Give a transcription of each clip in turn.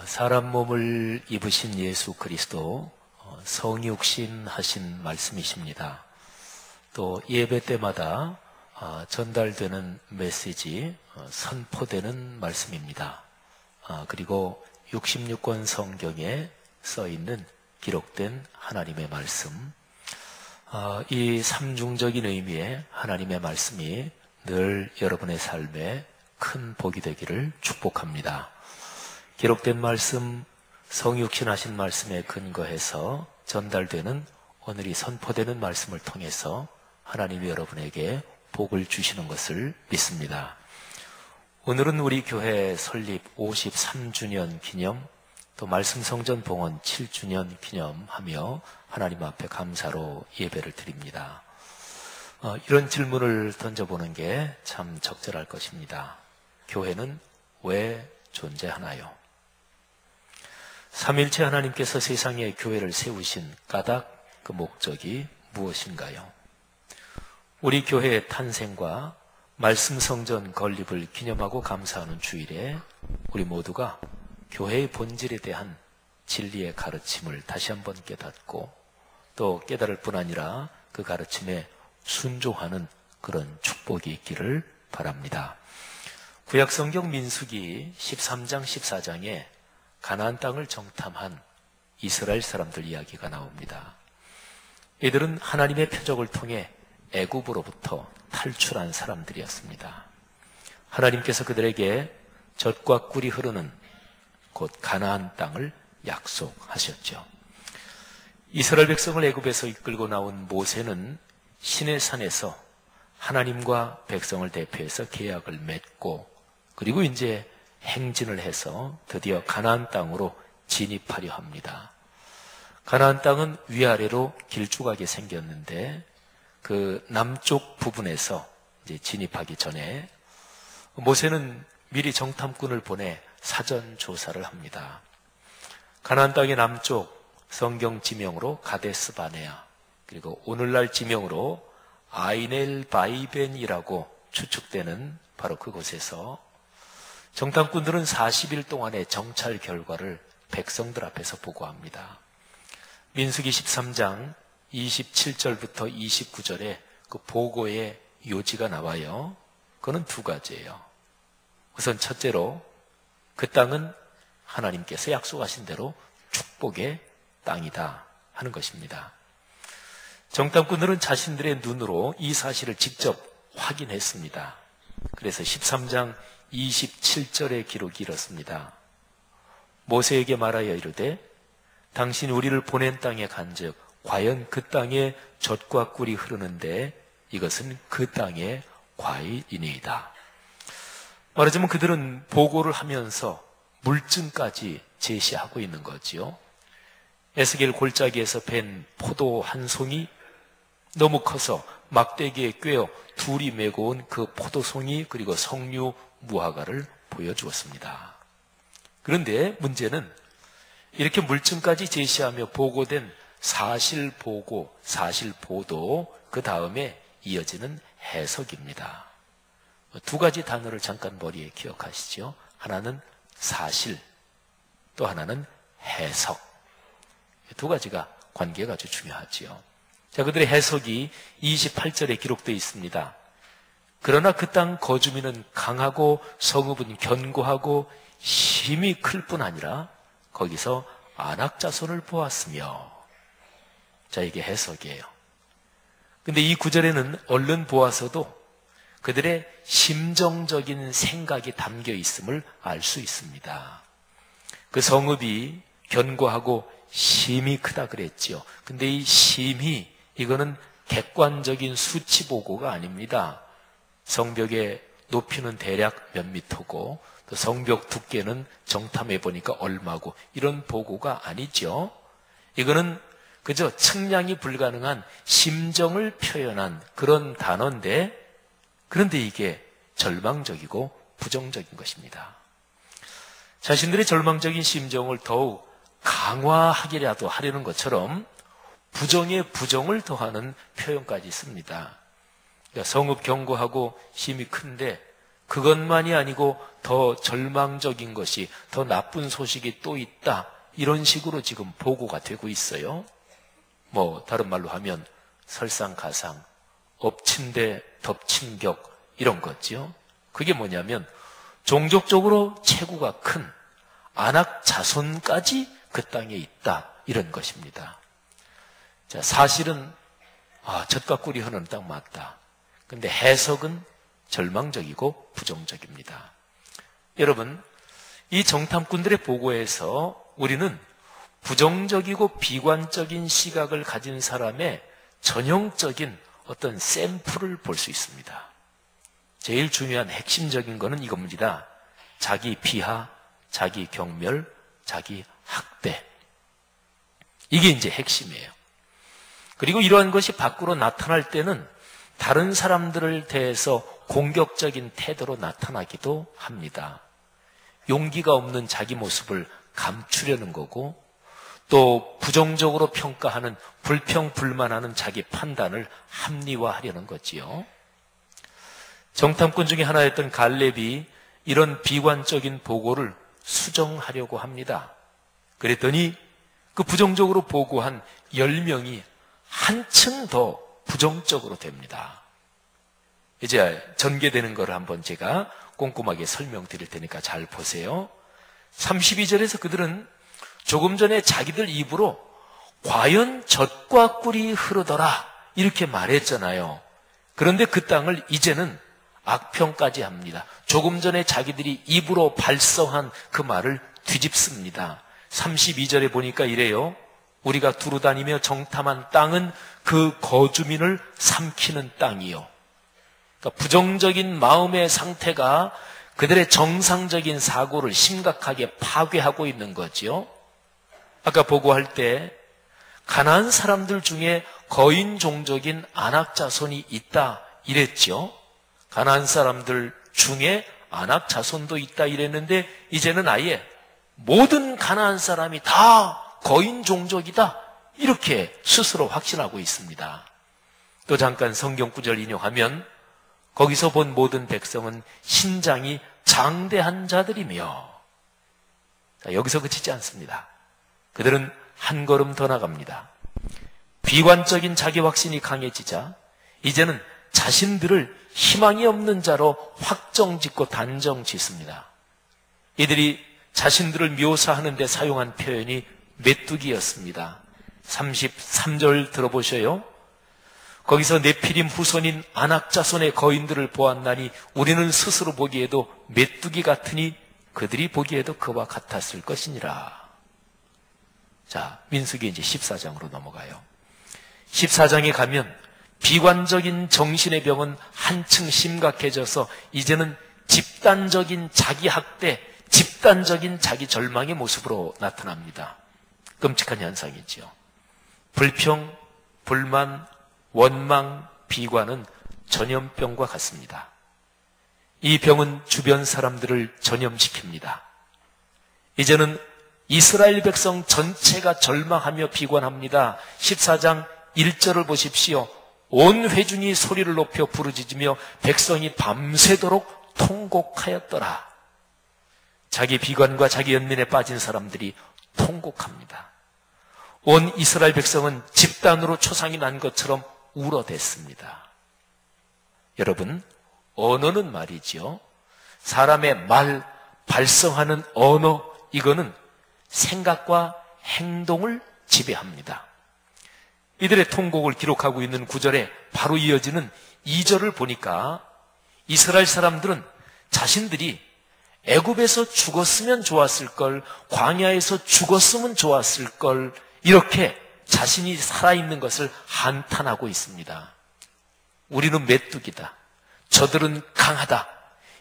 사람 몸을 입으신 예수 그리스도 성육신 하신 말씀이십니다. 또 예배 때마다 전달되는 메시지, 선포되는 말씀입니다. 그리고 66권 성경에 써있는 기록된 하나님의 말씀, 이 삼중적인 의미의 하나님의 말씀이 늘 여러분의 삶에 큰 복이 되기를 축복합니다. 기록된 말씀, 성육신 하신 말씀에 근거해서 전달되는 오늘이 선포되는 말씀을 통해서 하나님이 여러분에게 복을 주시는 것을 믿습니다. 오늘은 우리 교회 설립 53주년 기념, 또 말씀 성전 봉헌 7주년 기념하며 하나님 앞에 감사로 예배를 드립니다. 이런 질문을 던져보는 게 참 적절할 것입니다. 교회는 왜 존재하나요? 삼일체 하나님께서 세상에 교회를 세우신 까닭, 그 목적이 무엇인가요? 우리 교회의 탄생과 말씀 성전 건립을 기념하고 감사하는 주일에 우리 모두가 교회의 본질에 대한 진리의 가르침을 다시 한번 깨닫고 또 깨달을 뿐 아니라 그 가르침에 순종하는 그런 축복이 있기를 바랍니다. 구약성경 민수기 13장 14장에 가나안 땅을 정탐한 이스라엘 사람들 이야기가 나옵니다. 이들은 하나님의 표적을 통해 애굽으로부터 탈출한 사람들이었습니다. 하나님께서 그들에게 젖과 꿀이 흐르는 곧 가나안 땅을 약속하셨죠. 이스라엘 백성을 애굽에서 이끌고 나온 모세는 시내산에서 하나님과 백성을 대표해서 계약을 맺고 그리고 이제 행진을 해서 드디어 가나안 땅으로 진입하려 합니다. 가나안 땅은 위아래로 길쭉하게 생겼는데 그 남쪽 부분에서 이제 진입하기 전에 모세는 미리 정탐꾼을 보내 사전 조사를 합니다. 가나안 땅의 남쪽 성경 지명으로 가데스 바네아, 그리고 오늘날 지명으로 아이넬 바이벤이라고 추측되는 바로 그곳에서 정탐꾼들은 40일 동안의 정찰 결과를 백성들 앞에서 보고합니다. 민수기 13장 27절부터 29절에 그 보고의 요지가 나와요. 그거는 두 가지예요. 우선 첫째로 그 땅은 하나님께서 약속하신 대로 축복의 땅이다 하는 것입니다. 정탐꾼들은 자신들의 눈으로 이 사실을 직접 확인했습니다. 그래서 13장 27절의 기록이 이렇습니다. 모세에게 말하여 이르되 당신이 우리를 보낸 땅에 간즉 과연 그 땅에 젖과 꿀이 흐르는데 이것은 그 땅의 과일이니이다. 말하자면 그들은 보고를 하면서 물증까지 제시하고 있는 거지요. 에스겔 골짜기에서 벤 포도 한 송이, 너무 커서 막대기에 꿰어 둘이 메고 온 그 포도송이, 그리고 석류 무화과를 보여주었습니다. 그런데 문제는 이렇게 물증까지 제시하며 보고된 사실보고, 사실보도, 그 다음에 이어지는 해석입니다. 두 가지 단어를 잠깐 머리에 기억하시죠. 하나는 사실, 또 하나는 해석. 두 가지가 관계가 아주 중요하지요. 자, 그들의 해석이 28절에 기록되어 있습니다. 그러나 그 땅 거주민은 강하고 성읍은 견고하고 힘이 클 뿐 아니라 거기서 안악자손을 보았으며. 자, 이게 해석이에요. 근데 이 구절에는 얼른 보아서도 그들의 심정적인 생각이 담겨 있음을 알 수 있습니다. 그 성읍이 견고하고 심이 크다 그랬지요. 근데 이 심이, 이거는 객관적인 수치 보고가 아닙니다. 성벽의 높이는 대략 몇 미터고 또 성벽 두께는 정탐해 보니까 얼마고 이런 보고가 아니죠. 이거는 그저 측량이 불가능한 심정을 표현한 그런 단어인데, 그런데 이게 절망적이고 부정적인 것입니다. 자신들의 절망적인 심정을 더욱 강화하기라도 하려는 것처럼 부정에 부정을 더하는 표현까지 씁니다. 그러니까 성읍 견고하고 힘이 큰데 그것만이 아니고 더 절망적인 것이, 더 나쁜 소식이 또 있다. 이런 식으로 지금 보고가 되고 있어요. 다른 말로 하면 설상가상, 엎친데 덮친 격, 이런 거죠. 그게 뭐냐면 종족적으로 체구가 큰 안악 자손까지 그 땅에 있다, 이런 것입니다. 자, 사실은 젖과 꿀이 흐르는 땅 맞다. 근데 해석은 절망적이고 부정적입니다. 여러분, 이 정탐꾼들의 보고에서 우리는 부정적이고 비관적인 시각을 가진 사람의 전형적인 어떤 샘플을 볼 수 있습니다. 제일 중요한 핵심적인 거는 이겁니다. 자기 비하, 자기 경멸, 자기 학대. 이게 이제 핵심이에요. 그리고 이러한 것이 밖으로 나타날 때는 다른 사람들을 대해서 공격적인 태도로 나타나기도 합니다. 용기가 없는 자기 모습을 감추려는 거고, 또 부정적으로 평가하는, 불평불만하는 자기 판단을 합리화하려는 거지요. 정탐꾼 중에 하나였던 갈렙이 이런 비관적인 보고를 수정하려고 합니다. 그랬더니 그 부정적으로 보고한 10명이 한층 더 부정적으로 됩니다. 이제 전개되는 것을 한번 제가 꼼꼼하게 설명드릴 테니까 잘 보세요. 32절에서 그들은 조금 전에 자기들 입으로 과연 젖과 꿀이 흐르더라 이렇게 말했잖아요. 그런데 그 땅을 이제는 악평까지 합니다. 조금 전에 자기들이 입으로 발성한 그 말을 뒤집습니다. 32절에 보니까 이래요. 우리가 두루다니며 정탐한 땅은 그 거주민을 삼키는 땅이요. 그러니까 부정적인 마음의 상태가 그들의 정상적인 사고를 심각하게 파괴하고 있는 거지요. 아까 보고할 때 가나안 사람들 중에 거인 종족인 아낙 자손이 있다 이랬죠. 가나안 사람들 중에 아낙 자손도 있다 이랬는데 이제는 아예 모든 가나안 사람이 다 거인 종족이다 이렇게 스스로 확신하고 있습니다. 또 잠깐 성경 구절 인용하면 거기서 본 모든 백성은 신장이 장대한 자들이며, 여기서 그치지 않습니다. 그들은 한 걸음 더 나갑니다. 비관적인 자기 확신이 강해지자 이제는 자신들을 희망이 없는 자로 확정짓고 단정짓습니다. 이들이 자신들을 묘사하는 데 사용한 표현이 메뚜기였습니다. 33절 들어보셔요. 거기서 네피림 후손인 아낙 자손의 거인들을 보았나니 우리는 스스로 보기에도 메뚜기 같으니 그들이 보기에도 그와 같았을 것이니라. 자, 민수기 이제 14장으로 넘어가요. 14장에 가면 비관적인 정신의 병은 한층 심각해져서 이제는 집단적인 자기 학대, 집단적인 자기 절망의 모습으로 나타납니다. 끔찍한 현상이지요. 불평, 불만, 원망, 비관은 전염병과 같습니다. 이 병은 주변 사람들을 전염시킵니다. 이제는 이스라엘 백성 전체가 절망하며 비관합니다. 14장 1절을 보십시오. 온 회중이 소리를 높여 부르짖으며 백성이 밤새도록 통곡하였더라. 자기 비관과 자기 연민에 빠진 사람들이 통곡합니다. 온 이스라엘 백성은 집단으로 초상이 난 것처럼 울어댔습니다. 여러분, 언어는 말이지요. 사람의 말, 발성하는 언어, 이거는 생각과 행동을 지배합니다. 이들의 통곡을 기록하고 있는 구절에 바로 이어지는 2절을 보니까 이스라엘 사람들은 자신들이 애굽에서 죽었으면 좋았을 걸, 광야에서 죽었으면 좋았을 걸, 이렇게 자신이 살아있는 것을 한탄하고 있습니다. 우리는 메뚜기다. 저들은 강하다.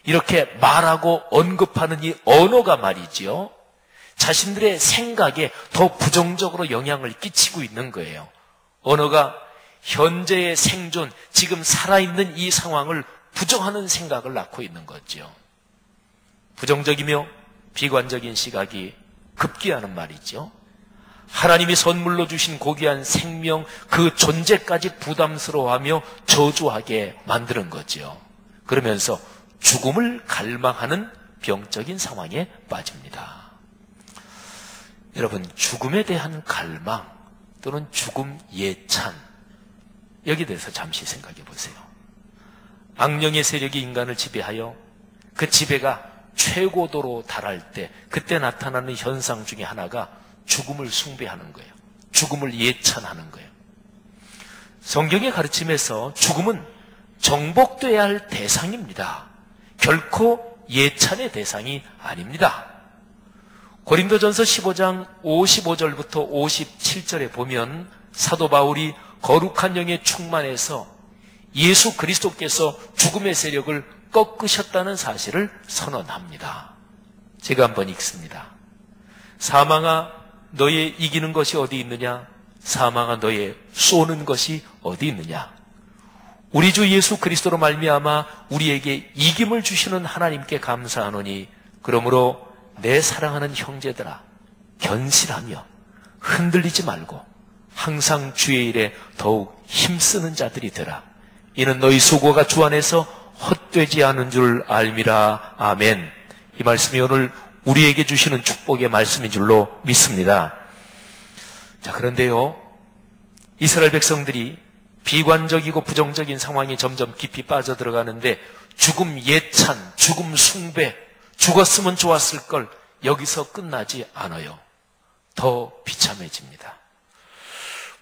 이렇게 말하고 언급하는 이 언어가 말이지요. 자신들의 생각에 더 부정적으로 영향을 끼치고 있는 거예요. 언어가 현재의 생존, 지금 살아있는 이 상황을 부정하는 생각을 낳고 있는 거죠. 부정적이며 비관적인 시각이 급기야는 말이죠. 하나님이 선물로 주신 고귀한 생명, 그 존재까지 부담스러워하며 저주하게 만드는 거죠. 그러면서 죽음을 갈망하는 병적인 상황에 빠집니다. 여러분, 죽음에 대한 갈망 또는 죽음 예찬, 여기에 대해서 잠시 생각해 보세요. 악령의 세력이 인간을 지배하여 그 지배가 최고도로 달할 때, 그때 나타나는 현상 중에 하나가 죽음을 숭배하는 거예요. 죽음을 예찬하는 거예요. 성경의 가르침에서 죽음은 정복돼야 할 대상입니다. 결코 예찬의 대상이 아닙니다. 고린도전서 15장 55절부터 57절에 보면 사도 바울이 거룩한 영에 충만해서 예수 그리스도께서 죽음의 세력을 꺾으셨다는 사실을 선언합니다. 제가 한번 읽습니다. 사망아, 너의 이기는 것이 어디 있느냐? 사망아, 너의 쏘는 것이 어디 있느냐? 우리 주 예수 그리스도로 말미암아 우리에게 이김을 주시는 하나님께 감사하노니, 그러므로 내 사랑하는 형제들아, 견실하며 흔들리지 말고 항상 주의 일에 더욱 힘쓰는 자들이 되라. 이는 너희 수고가 주 안에서 헛되지 않은 줄 알미라. 아멘. 이 말씀이 오늘 우리에게 주시는 축복의 말씀인 줄로 믿습니다. 자, 그런데요, 이스라엘 백성들이 비관적이고 부정적인 상황이 점점 깊이 빠져들어가는데 죽음 예찬, 죽음 숭배, 죽었으면 좋았을 걸, 여기서 끝나지 않아요. 더 비참해집니다.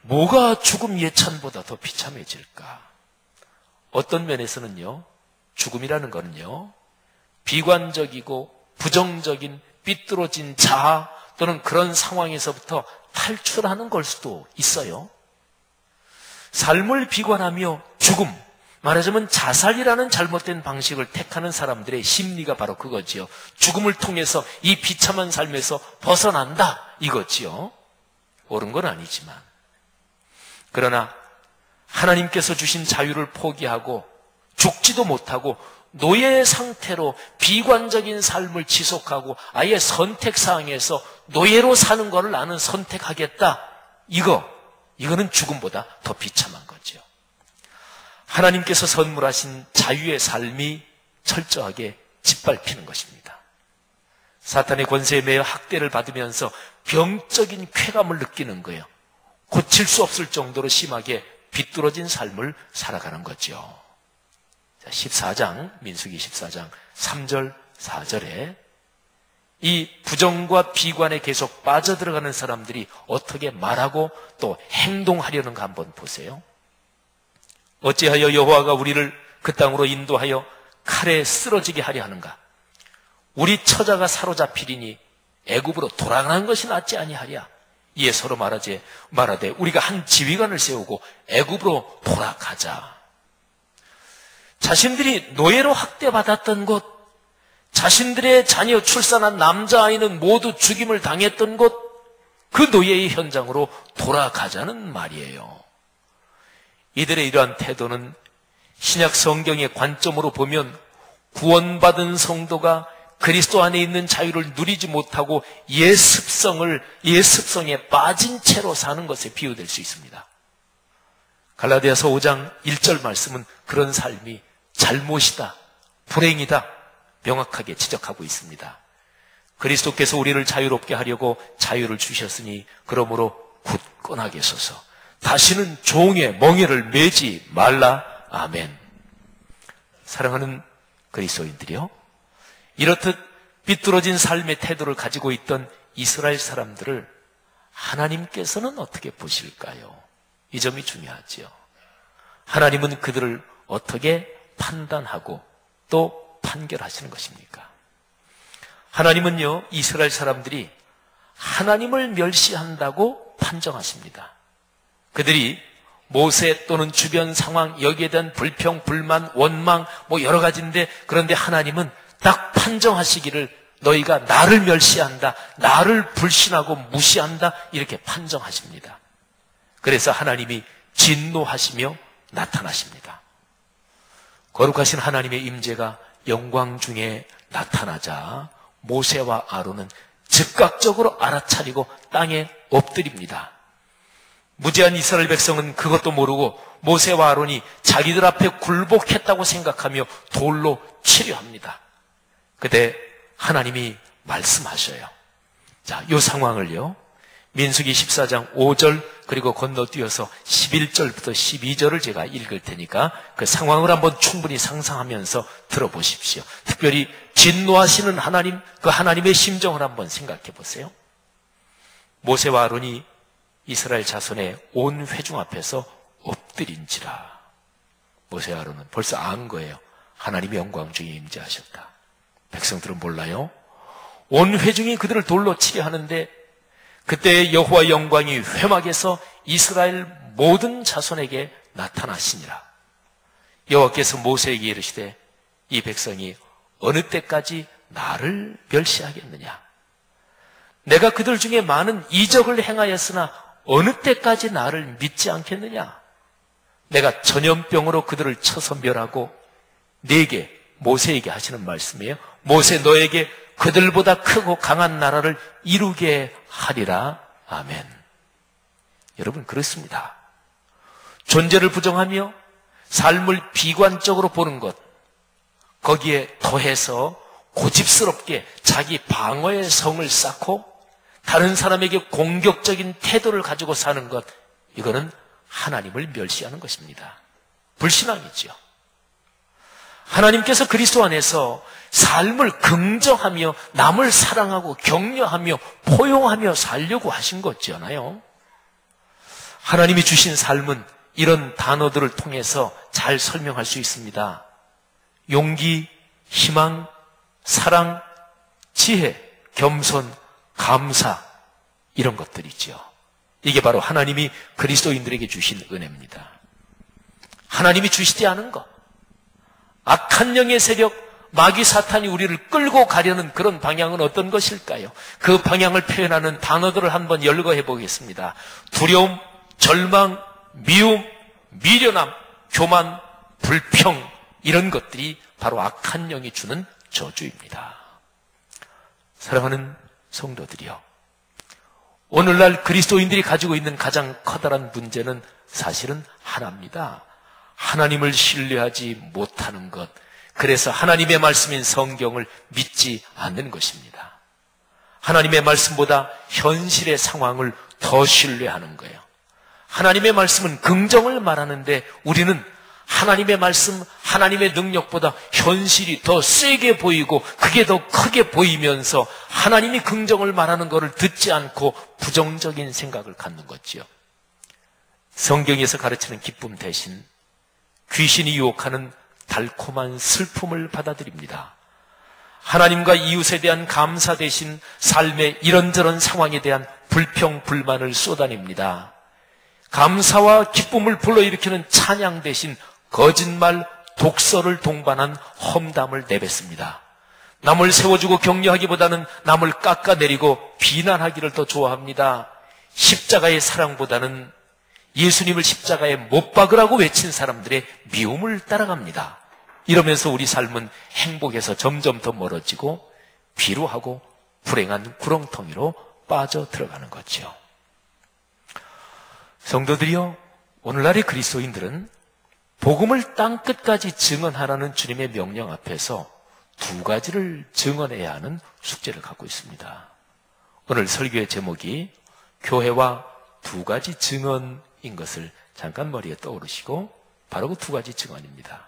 뭐가 죽음 예찬보다 더 비참해질까? 어떤 면에서는요, 죽음이라는 거는요, 비관적이고 부정적인 삐뚤어진 자아 또는 그런 상황에서부터 탈출하는 걸 수도 있어요. 삶을 비관하며 죽음, 말하자면 자살이라는 잘못된 방식을 택하는 사람들의 심리가 바로 그거지요. 죽음을 통해서 이 비참한 삶에서 벗어난다, 이거지요. 옳은 건 아니지만, 그러나 하나님께서 주신 자유를 포기하고 죽지도 못하고 노예 상태로 비관적인 삶을 지속하고 아예 선택사항에서 노예로 사는 것을 나는 선택하겠다, 이거는 죽음보다 더 비참한 거죠. 하나님께서 선물하신 자유의 삶이 철저하게 짓밟히는 것입니다. 사탄의 권세에 매여 학대를 받으면서 병적인 쾌감을 느끼는 거예요. 고칠 수 없을 정도로 심하게 비뚤어진 삶을 살아가는 거죠. 14장, 민수기 14장 3절 4절에 이 부정과 비관에 계속 빠져들어가는 사람들이 어떻게 말하고 또 행동하려는가 한번 보세요. 어찌하여 여호와가 우리를 그 땅으로 인도하여 칼에 쓰러지게 하려 하는가? 우리 처자가 사로잡히리니 애굽으로 돌아가는 것이 낫지 아니하랴. 이에 서로 말하되 우리가 한 지휘관을 세우고 애굽으로 돌아가자. 자신들이 노예로 학대받았던 곳, 자신들의 자녀 출산한 남자아이는 모두 죽임을 당했던 곳, 그 노예의 현장으로 돌아가자는 말이에요. 이들의 이러한 태도는 신약 성경의 관점으로 보면 구원받은 성도가 그리스도 안에 있는 자유를 누리지 못하고 예습성에 빠진 채로 사는 것에 비유될 수 있습니다. 갈라디아서 5장 1절 말씀은 그런 삶이 잘못이다, 불행이다 명확하게 지적하고 있습니다. 그리스도께서 우리를 자유롭게 하려고 자유를 주셨으니 그러므로 굳건하게 서서 다시는 종의 멍에를 매지 말라. 아멘. 사랑하는 그리스도인들이요, 이렇듯 비뚤어진 삶의 태도를 가지고 있던 이스라엘 사람들을 하나님께서는 어떻게 보실까요? 이 점이 중요하지요. 하나님은 그들을 어떻게 판단하고 또 판결하시는 것입니까? 하나님은요, 이스라엘 사람들이 하나님을 멸시한다고 판정하십니다. 그들이 모세 또는 주변 상황, 여기에 대한 불평, 불만, 원망 여러 가지인데, 그런데 하나님은 딱 판정하시기를 너희가 나를 멸시한다, 나를 불신하고 무시한다, 이렇게 판정하십니다. 그래서 하나님이 진노하시며 나타나십니다. 거룩하신 하나님의 임재가 영광 중에 나타나자 모세와 아론은 즉각적으로 알아차리고 땅에 엎드립니다. 무지한 이스라엘 백성은 그것도 모르고 모세와 아론이 자기들 앞에 굴복했다고 생각하며 돌로 치려 합니다. 그때 하나님이 말씀하셔요. 자, 이 상황을요, 민수기 14장 5절 그리고 건너뛰어서 11절부터 12절을 제가 읽을 테니까 그 상황을 한번 충분히 상상하면서 들어보십시오. 특별히 진노하시는 하나님, 그 하나님의 심정을 한번 생각해 보세요. 모세와 아론이 이스라엘 자손의 온 회중 앞에서 엎드린지라. 모세와 아론은 벌써 안 거예요. 하나님의 영광 중에 임재하셨다. 백성들은 몰라요. 온 회중이 그들을 돌로 치게 하는데 그때 여호와의 영광이 회막에서 이스라엘 모든 자손에게 나타나시니라. 여호와께서 모세에게 이르시되 이 백성이 어느 때까지 나를 멸시하겠느냐? 내가 그들 중에 많은 이적을 행하였으나 어느 때까지 나를 믿지 않겠느냐? 내가 전염병으로 그들을 쳐서 멸하고 네게, 모세에게 하시는 말씀이에요. 모세 너에게 그들보다 크고 강한 나라를 이루게 하리라. 아멘. 여러분, 그렇습니다. 존재를 부정하며 삶을 비관적으로 보는 것, 거기에 더해서 고집스럽게 자기 방어의 성을 쌓고 다른 사람에게 공격적인 태도를 가지고 사는 것, 이거는 하나님을 멸시하는 것입니다. 불신앙이죠. 하나님께서 그리스도 안에서 삶을 긍정하며 남을 사랑하고 격려하며 포용하며 살려고 하신 거잖아요. 하나님이 주신 삶은 이런 단어들을 통해서 잘 설명할 수 있습니다. 용기, 희망, 사랑, 지혜, 겸손, 감사, 이런 것들이죠. 이게 바로 하나님이 그리스도인들에게 주신 은혜입니다. 하나님이 주시지 않은 것, 악한 영의 세력, 마귀 사탄이 우리를 끌고 가려는 그런 방향은 어떤 것일까요? 그 방향을 표현하는 단어들을 한번 열거해 보겠습니다. 두려움, 절망, 미움, 미련함, 교만, 불평, 이런 것들이 바로 악한 영이 주는 저주입니다. 사랑하는 성도들이요, 오늘날 그리스도인들이 가지고 있는 가장 커다란 문제는 사실은 하나입니다. 하나님을 신뢰하지 못하는 것, 그래서 하나님의 말씀인 성경을 믿지 않는 것입니다. 하나님의 말씀보다 현실의 상황을 더 신뢰하는 거예요. 하나님의 말씀은 긍정을 말하는데 우리는 하나님의 말씀, 하나님의 능력보다 현실이 더 세게 보이고 그게 더 크게 보이면서 하나님이 긍정을 말하는 것을 듣지 않고 부정적인 생각을 갖는 거지요. 성경에서 가르치는 기쁨 대신 귀신이 유혹하는 달콤한 슬픔을 받아들입니다. 하나님과 이웃에 대한 감사 대신 삶의 이런저런 상황에 대한 불평, 불만을 쏟아냅니다. 감사와 기쁨을 불러일으키는 찬양 대신 거짓말, 독설을 동반한 험담을 내뱉습니다. 남을 세워주고 격려하기보다는 남을 깎아내리고 비난하기를 더 좋아합니다. 십자가의 사랑보다는 예수님을 십자가에 못 박으라고 외친 사람들의 미움을 따라갑니다. 이러면서 우리 삶은 행복에서 점점 더 멀어지고 비루하고 불행한 구렁텅이로 빠져 들어가는 거죠. 성도들이요, 오늘날의 그리스도인들은 복음을 땅끝까지 증언하라는 주님의 명령 앞에서 두 가지를 증언해야 하는 숙제를 갖고 있습니다. 오늘 설교의 제목이 교회와 두 가지 증언인 것을 잠깐 머리에 떠오르시고 바로 그 두 가지 증언입니다.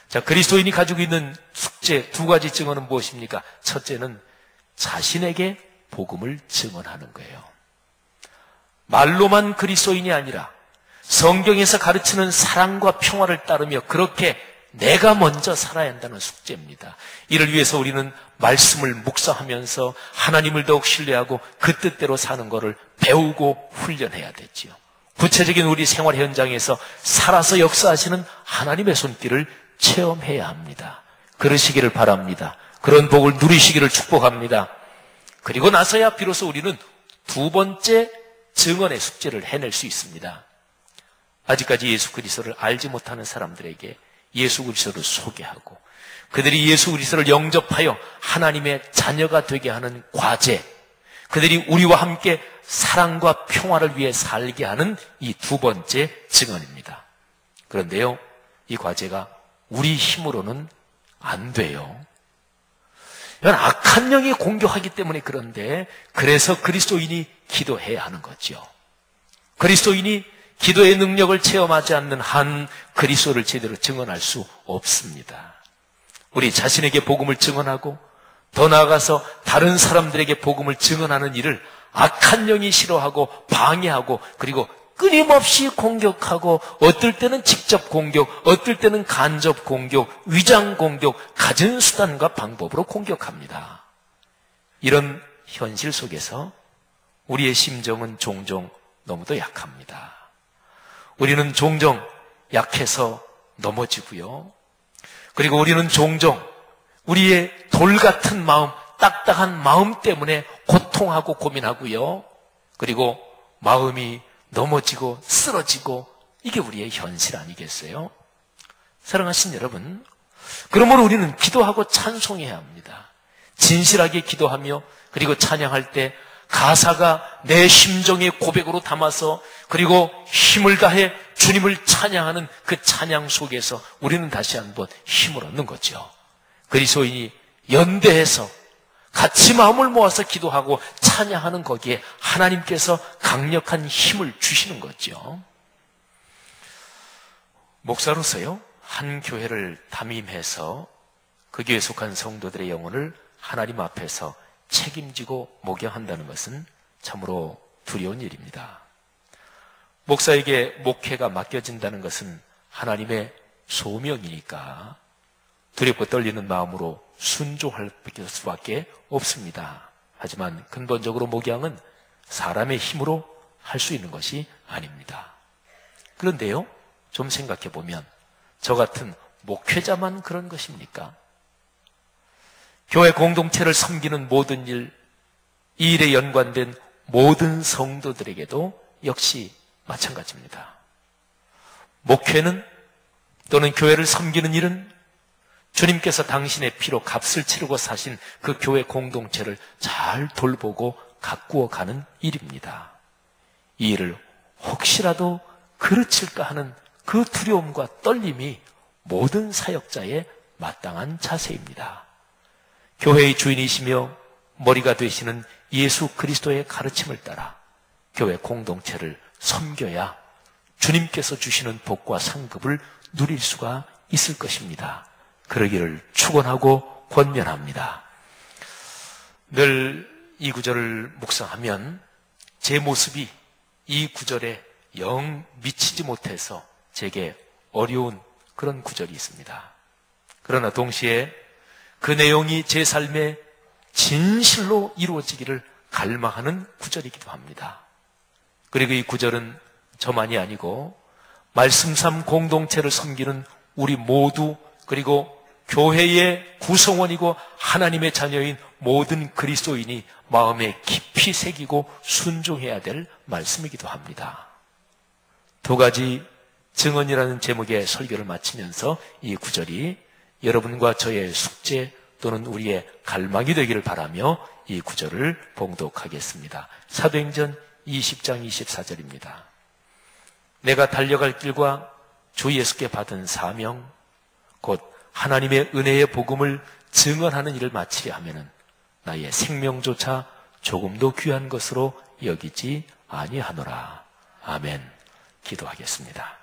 자, 그리스도인이 가지고 있는 숙제 두 가지 증언은 무엇입니까? 첫째는 자신에게 복음을 증언하는 거예요. 말로만 그리스도인이 아니라 성경에서 가르치는 사랑과 평화를 따르며 그렇게 내가 먼저 살아야 한다는 숙제입니다. 이를 위해서 우리는 말씀을 묵상하면서 하나님을 더욱 신뢰하고 그 뜻대로 사는 것을 배우고 훈련해야 되지요. 구체적인 우리 생활 현장에서 살아서 역사하시는 하나님의 손길을 체험해야 합니다. 그러시기를 바랍니다. 그런 복을 누리시기를 축복합니다. 그리고 나서야 비로소 우리는 두 번째 증언의 숙제를 해낼 수 있습니다. 아직까지 예수 그리스도를 알지 못하는 사람들에게 예수 그리스도를 소개하고 그들이 예수 그리스도를 영접하여 하나님의 자녀가 되게 하는 과제, 그들이 우리와 함께 사랑과 평화를 위해 살게 하는 이 두 번째 증언입니다. 그런데요, 이 과제가 우리 힘으로는 안 돼요. 이건 악한 영이 공격하기 때문에 그런데, 그래서 그리스도인이 기도해야 하는 거죠. 그리스도인이 기도의 능력을 체험하지 않는 한 그리스도를 제대로 증언할 수 없습니다. 우리 자신에게 복음을 증언하고 더 나아가서 다른 사람들에게 복음을 증언하는 일을 악한 영이 싫어하고 방해하고, 그리고 끊임없이 공격하고, 어떨 때는 직접 공격, 어떨 때는 간접 공격, 위장 공격, 갖은 수단과 방법으로 공격합니다. 이런 현실 속에서 우리의 심정은 종종 너무도 약합니다. 우리는 종종 약해서 넘어지고요. 그리고 우리는 종종 우리의 돌 같은 마음, 딱딱한 마음 때문에 고통하고 고민하고요. 그리고 마음이 넘어지고 쓰러지고, 이게 우리의 현실 아니겠어요? 사랑하신 여러분, 그러므로 우리는 기도하고 찬송해야 합니다. 진실하게 기도하며, 그리고 찬양할 때 가사가 내 심정의 고백으로 담아서, 그리고 힘을 다해 주님을 찬양하는 그 찬양 속에서 우리는 다시 한번 힘을 얻는 거죠. 그리스도인이 연대해서 같이 마음을 모아서 기도하고 찬양하는 거기에 하나님께서 강력한 힘을 주시는 거죠. 목사로서요, 한 교회를 담임해서 그 교회에 속한 성도들의 영혼을 하나님 앞에서 책임지고 목양한다는 것은 참으로 두려운 일입니다. 목사에게 목회가 맡겨진다는 것은 하나님의 소명이니까 두렵고 떨리는 마음으로 순종할 수밖에 없습니다. 하지만 근본적으로 목양은 사람의 힘으로 할 수 있는 것이 아닙니다. 그런데요, 좀 생각해 보면 저 같은 목회자만 그런 것입니까? 교회 공동체를 섬기는 모든 일, 이 일에 연관된 모든 성도들에게도 역시 마찬가지입니다. 목회는, 또는 교회를 섬기는 일은 주님께서 당신의 피로 값을 치르고 사신 그 교회 공동체를 잘 돌보고 가꾸어 가는 일입니다. 이 일을 혹시라도 그르칠까 하는 그 두려움과 떨림이 모든 사역자의 마땅한 자세입니다. 교회의 주인이시며 머리가 되시는 예수 그리스도의 가르침을 따라 교회 공동체를 섬겨야 주님께서 주시는 복과 상급을 누릴 수가 있을 것입니다. 그러기를 축원하고 권면합니다. 늘 이 구절을 묵상하면 제 모습이 이 구절에 영 미치지 못해서 제게 어려운 그런 구절이 있습니다. 그러나 동시에 그 내용이 제 삶에 진실로 이루어지기를 갈망하는 구절이기도 합니다. 그리고 이 구절은 저만이 아니고 말씀삼 공동체를 섬기는 우리 모두, 그리고 교회의 구성원이고 하나님의 자녀인 모든 그리스도인이 마음에 깊이 새기고 순종해야 될 말씀이기도 합니다. 두 가지 증언이라는 제목의 설교를 마치면서 이 구절이 여러분과 저의 숙제 또는 우리의 갈망이 되기를 바라며 이 구절을 봉독하겠습니다. 사도행전 20장 24절입니다. 내가 달려갈 길과 주 예수께 받은 사명, 곧 하나님의 은혜의 복음을 증언하는 일을 마치려 하면은 나의 생명조차 조금도 귀한 것으로 여기지 아니하노라. 아멘. 기도하겠습니다.